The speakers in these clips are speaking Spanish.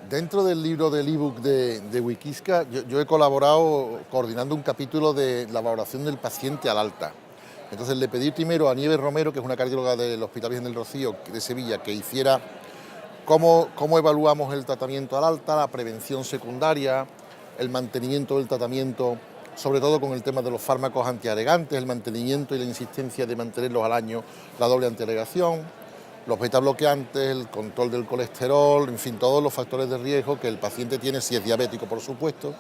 Dentro del libro del ebook de Wikisca, yo he colaborado coordinando un capítulo de la valoración del paciente al alta. Entonces le pedí primero a Nieves Romero, que es una cardióloga del Hospital Virgen del Rocío de Sevilla, que hiciera cómo evaluamos el tratamiento al alta, la prevención secundaria, el mantenimiento del tratamiento, sobre todo con el tema de los fármacos antiagregantes, el mantenimiento y la insistencia de mantenerlos al año, la doble antiagregación, los beta bloqueantes, el control del colesterol, en fin, todos los factores de riesgo que el paciente tiene si es diabético, por supuesto,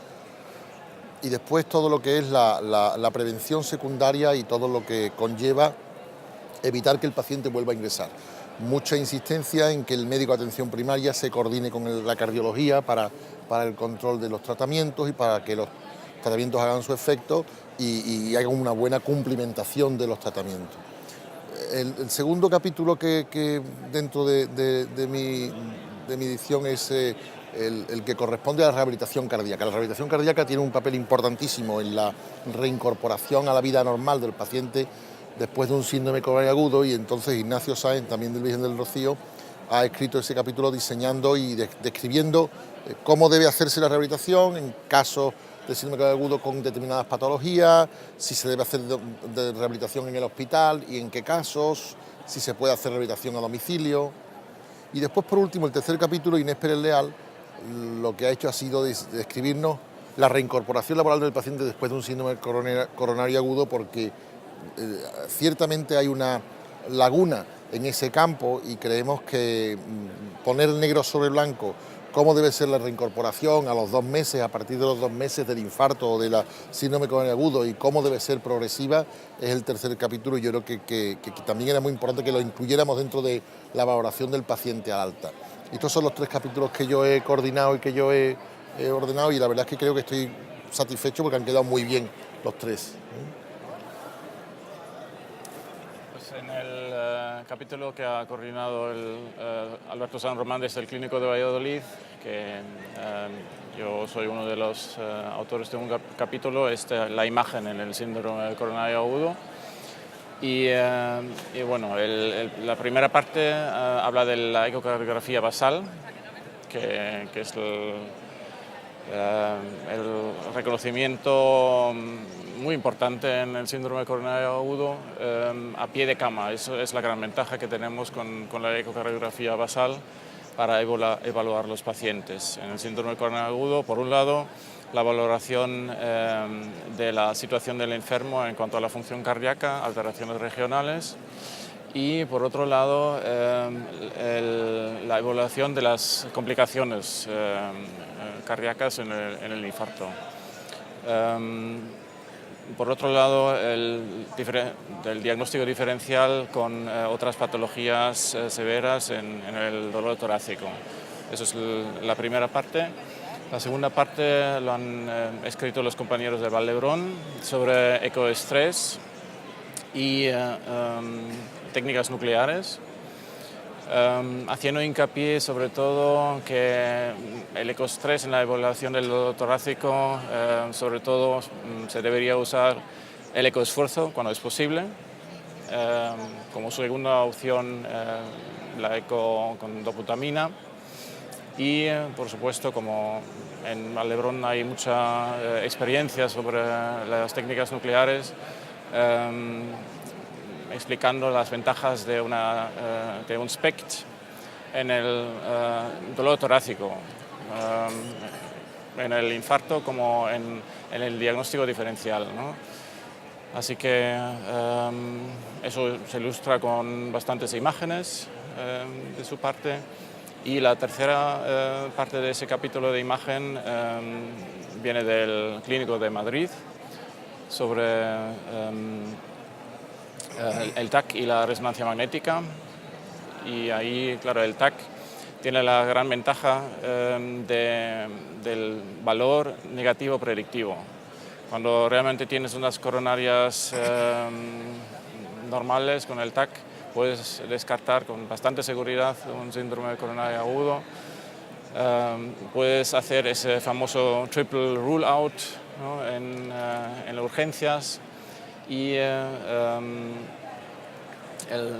y después todo lo que es la prevención secundaria y todo lo que conlleva evitar que el paciente vuelva a ingresar. Mucha insistencia en que el médico de atención primaria se coordine con la cardiología para el control de los tratamientos y para que los tratamientos hagan su efecto y hagan una buena cumplimentación de los tratamientos. El segundo capítulo que dentro de mi edición es el que corresponde a la rehabilitación cardíaca. La rehabilitación cardíaca tiene un papel importantísimo en la reincorporación a la vida normal del paciente después de un síndrome coronario agudo, y entonces Ignacio Sáenz, también del Virgen del Rocío, ha escrito ese capítulo diseñando y describiendo cómo debe hacerse la rehabilitación en casos de síndrome coronario agudo con determinadas patologías, si se debe hacer de rehabilitación en el hospital y en qué casos, si se puede hacer rehabilitación a domicilio. Y después, por último, el tercer capítulo, Inés Pérez Leal, lo que ha hecho ha sido describirnos la reincorporación laboral del paciente después de un síndrome coronario agudo, porque ciertamente hay una laguna en ese campo y creemos que poner negro sobre blanco cómo debe ser la reincorporación a los 2 meses, a partir de los 2 meses del infarto o de la síndrome coronario agudo, y cómo debe ser progresiva, es el tercer capítulo, y yo creo que también era muy importante que lo incluyéramos dentro de la valoración del paciente al alta. Estos son los 3 capítulos que yo he coordinado y que yo he ordenado, y la verdad es que creo que estoy satisfecho porque han quedado muy bien los 3. En el capítulo que ha coordinado Alberto San Román desde el Clínico de Valladolid, que yo soy uno de los autores de un capítulo, es la imagen en el síndrome coronario agudo. Y bueno, la primera parte habla de la ecocardiografía basal, que es el reconocimiento muy importante en el síndrome coronario agudo a pie de cama. Eso es la gran ventaja que tenemos con la ecocardiografía basal para evaluar los pacientes. En el síndrome coronario agudo, por un lado, la valoración de la situación del enfermo en cuanto a la función cardíaca, alteraciones regionales, y por otro lado la evaluación de las complicaciones cardíacas en el infarto. Por otro lado, el diagnóstico diferencial con otras patologías severas en el dolor torácico. Eso es la primera parte. La segunda parte lo han escrito los compañeros de Vallebrón sobre ecoestrés y técnicas nucleares, haciendo hincapié sobre todo que el ecoestrés en la evaluación del dolor torácico, sobre todo se debería usar el ecoesfuerzo cuando es posible. Como segunda opción, la eco con dobutamina. Y, por supuesto, como en Vallebrón hay mucha experiencia sobre las técnicas nucleares, explicando las ventajas de un SPECT en el dolor torácico, en el infarto como en el diagnóstico diferencial, ¿no? Así que eso se ilustra con bastantes imágenes de su parte. Y la tercera parte de ese capítulo de imagen viene del Clínico de Madrid sobre el TAC y la resonancia magnética. Y ahí, claro, el TAC tiene la gran ventaja del valor negativo predictivo. Cuando realmente tienes unas coronarias normales con el TAC, puedes descartar con bastante seguridad un síndrome coronario agudo. Puedes hacer ese famoso triple rule out, ¿no? en las urgencias, y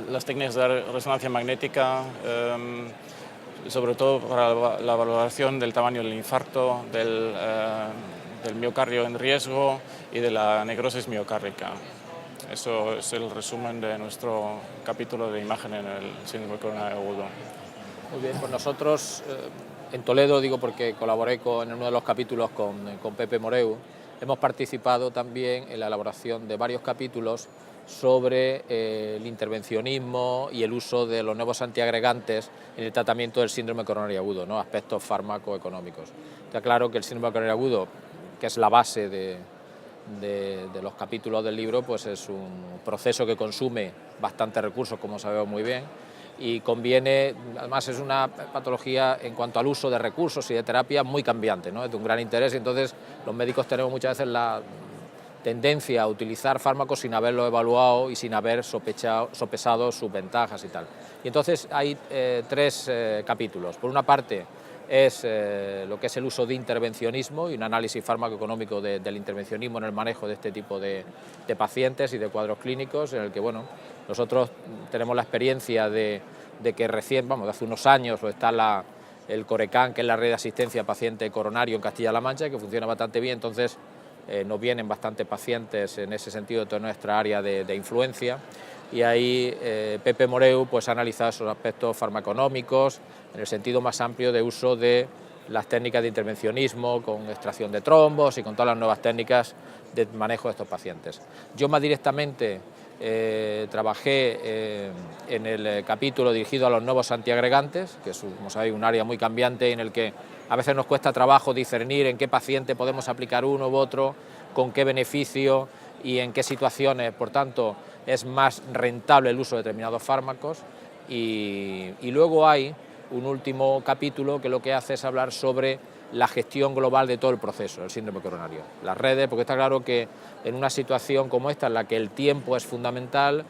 las técnicas de resonancia magnética sobre todo para la valoración del tamaño del infarto, del miocardio en riesgo y de la necrosis miocárdica. Eso es el resumen de nuestro capítulo de imagen en el síndrome coronario agudo. Muy bien, pues nosotros en Toledo, digo porque colaboré en uno de los capítulos con Pepe Moreu, hemos participado también en la elaboración de varios capítulos sobre el intervencionismo y el uso de los nuevos antiagregantes en el tratamiento del síndrome coronario agudo, ¿no? Aspectos farmacoeconómicos. Está claro que el síndrome coronario agudo, que es la base de los capítulos del libro, pues es un proceso que consume bastantes recursos, como sabemos muy bien, y conviene, además es una patología en cuanto al uso de recursos y de terapia muy cambiante, ¿no? Es de un gran interés, y entonces los médicos tenemos muchas veces la tendencia a utilizar fármacos sin haberlo evaluado y sin haber sopesado sus ventajas y tal. Y entonces hay tres capítulos. Por una parte es lo que es el uso de intervencionismo y un análisis farmacoeconómico del intervencionismo en el manejo de este tipo de pacientes y de cuadros clínicos, en el que bueno, nosotros tenemos la experiencia de que recién, de hace unos años, está el Corecan, que es la red de asistencia a paciente coronario en Castilla-La Mancha, que funciona bastante bien, entonces nos vienen bastantes pacientes en ese sentido de toda nuestra área de influencia, y ahí Pepe Moreu pues, ha analizado esos aspectos farmaconómicos en el sentido más amplio de uso de las técnicas de intervencionismo con extracción de trombos y con todas las nuevas técnicas de manejo de estos pacientes. Yo más directamente trabajé en el capítulo dirigido a los nuevos antiagregantes, que es, como sabéis, un área muy cambiante en el que a veces nos cuesta trabajo discernir en qué paciente podemos aplicar uno u otro, con qué beneficio y en qué situaciones, por tanto, es más rentable el uso de determinados fármacos. Y luego hay un último capítulo que lo que hace es hablar sobre la gestión global de todo el proceso del síndrome coronario. Las redes, porque está claro que en una situación como esta, en la que el tiempo es fundamental,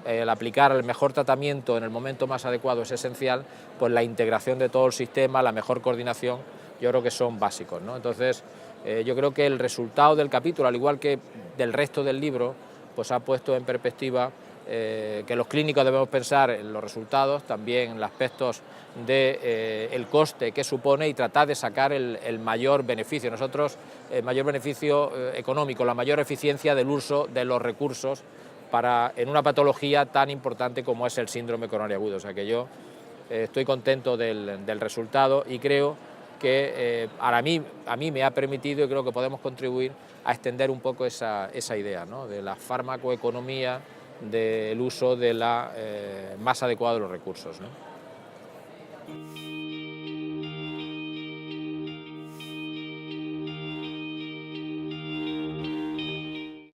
el aplicar el mejor tratamiento en el momento más adecuado es esencial, pues la integración de todo el sistema, la mejor coordinación, yo creo que son básicos, ¿no? Entonces, yo creo que el resultado del capítulo, al igual que del resto del libro, pues ha puesto en perspectiva que los clínicos debemos pensar en los resultados, también en los aspectos del coste que supone y tratar de sacar el mayor beneficio. Nosotros, el mayor beneficio económico, la mayor eficiencia del uso de los recursos en una patología tan importante como es el síndrome coronario agudo. O sea que yo estoy contento del resultado y creo que a mí me ha permitido y creo que podemos contribuir a extender un poco esa idea, ¿no? De la farmacoeconomía, del uso de más adecuado de los recursos, ¿no?